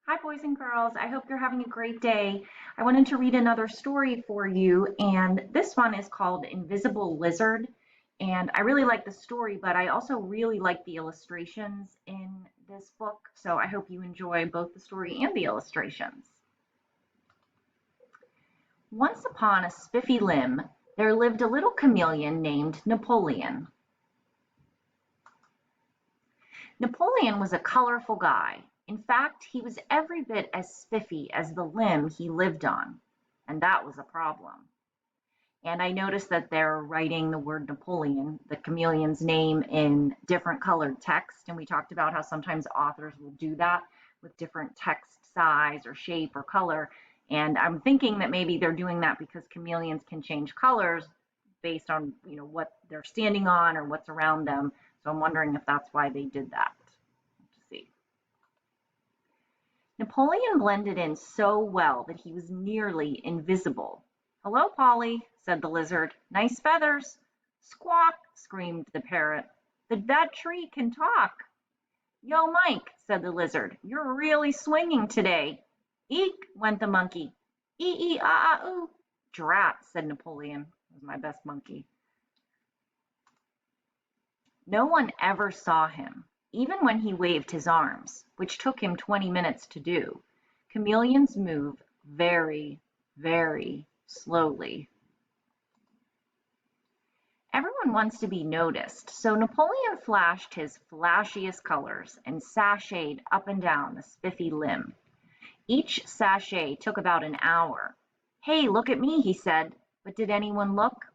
Hi, boys and girls. I hope you're having a great day. I wanted to read another story for you, and this one is called Invisible Lizard. And I really like the story, but I also really like the illustrations in this book. So I hope you enjoy both the story and the illustrations. Once upon a spiffy limb, there lived a little chameleon named Napoleon. Napoleon was a colorful guy. In fact, he was every bit as spiffy as the limb he lived on, and that was a problem. And I noticed that they're writing the word Napoleon, the chameleon's name, in different colored text. And we talked about how sometimes authors will do that with different text size or shape or color. And I'm thinking that maybe they're doing that because chameleons can change colors based on, what they're standing on or what's around them. So I'm wondering if that's why they did that. Let's see. Napoleon blended in so well that he was nearly invisible. "Hello, Polly," said the lizard. "Nice feathers." "Squawk!" screamed the parrot. "That tree can talk." "Yo, Mike," said the lizard, "you're really swinging today." "Eek!" went the monkey. "Ee-ee-ah-ah-oo." "Drat," said Napoleon. It was my best monkey. No one ever saw him, even when he waved his arms, which took him 20 minutes to do. Chameleons move very, very slowly. Everyone wants to be noticed, so Napoleon flashed his flashiest colors and sashayed up and down the spiffy limb. Each sashay took about an hour. "Hey, look at me," he said, but did anyone look?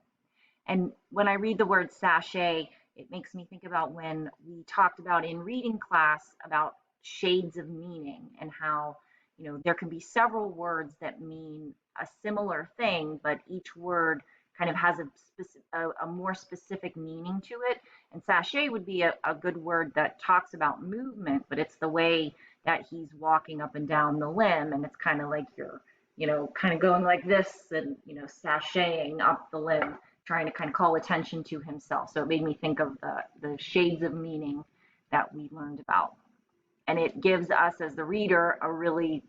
And when I read the word sachet, it makes me think about when we talked about in reading class about shades of meaning and how, there can be several words that mean a similar thing, but each word kind of has a more specific meaning to it. And sachet would be a good word that talks about movement, but it's the way that he's walking up and down the limb. And it's kind of like you're, kind of going like this and, sashaying up the limb, trying to kind of call attention to himself. So it made me think of the shades of meaning that we learned about. And it gives us as the reader a really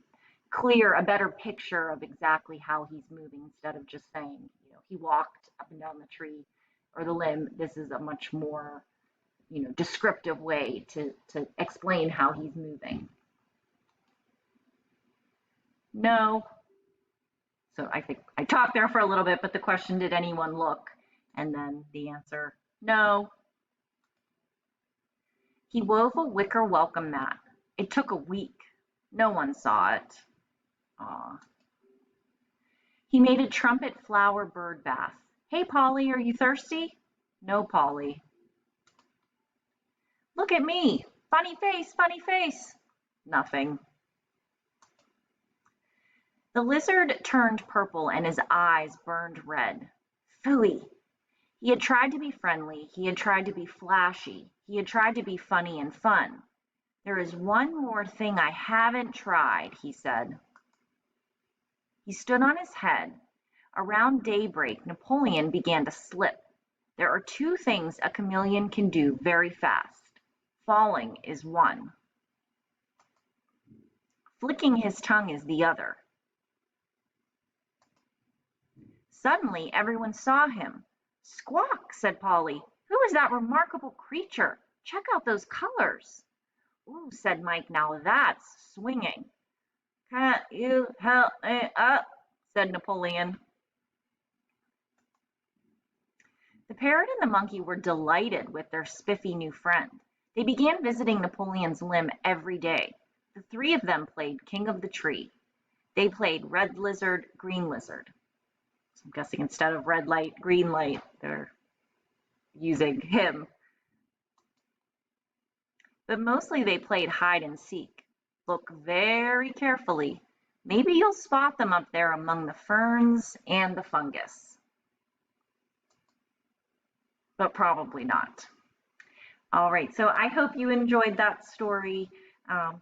clear, a better picture of exactly how he's moving instead of just saying, he walked up and down the tree or the limb. This is a much more, descriptive way to explain how he's moving. No. So I think I talked there for a little bit, but the question, did anyone look? And then the answer, no. He wove a wicker welcome mat. It took a week. No one saw it. Aw. He made a trumpet flower bird bath. "Hey, Polly, are you thirsty?" "No, Polly." "Look at me. Funny face, funny face." Nothing. The lizard turned purple and his eyes burned red. Phooey. He had tried to be friendly, he had tried to be flashy, he had tried to be funny and fun. "There is one more thing I haven't tried," he said. He stood on his head. Around daybreak, Napoleon began to slip. There are two things a chameleon can do very fast. Falling is one. Flicking his tongue is the other. Suddenly everyone saw him. "Squawk," said Polly. "Who is that remarkable creature? Check out those colors." "Ooh," said Mike, "now that's swinging." "Can't you help me up?" said Napoleon. The parrot and the monkey were delighted with their spiffy new friend. They began visiting Napoleon's limb every day. The three of them played king of the tree. They played red lizard, green lizard. So I'm guessing instead of red light, green light, they're using him. But mostly they played hide and seek. Look very carefully. Maybe you'll spot them up there among the ferns and the fungus. But probably not. All right, so I hope you enjoyed that story.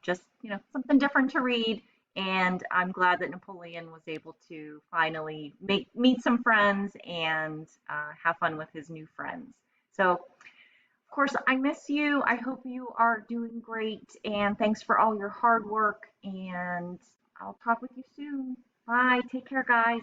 Just, something different to read. And I'm glad that Napoleon was able to finally meet some friends and have fun with his new friends. So Of course, I miss you. I hope you are doing great. And thanks for all your hard work. And I'll talk with you soon. Bye. Take care, guys.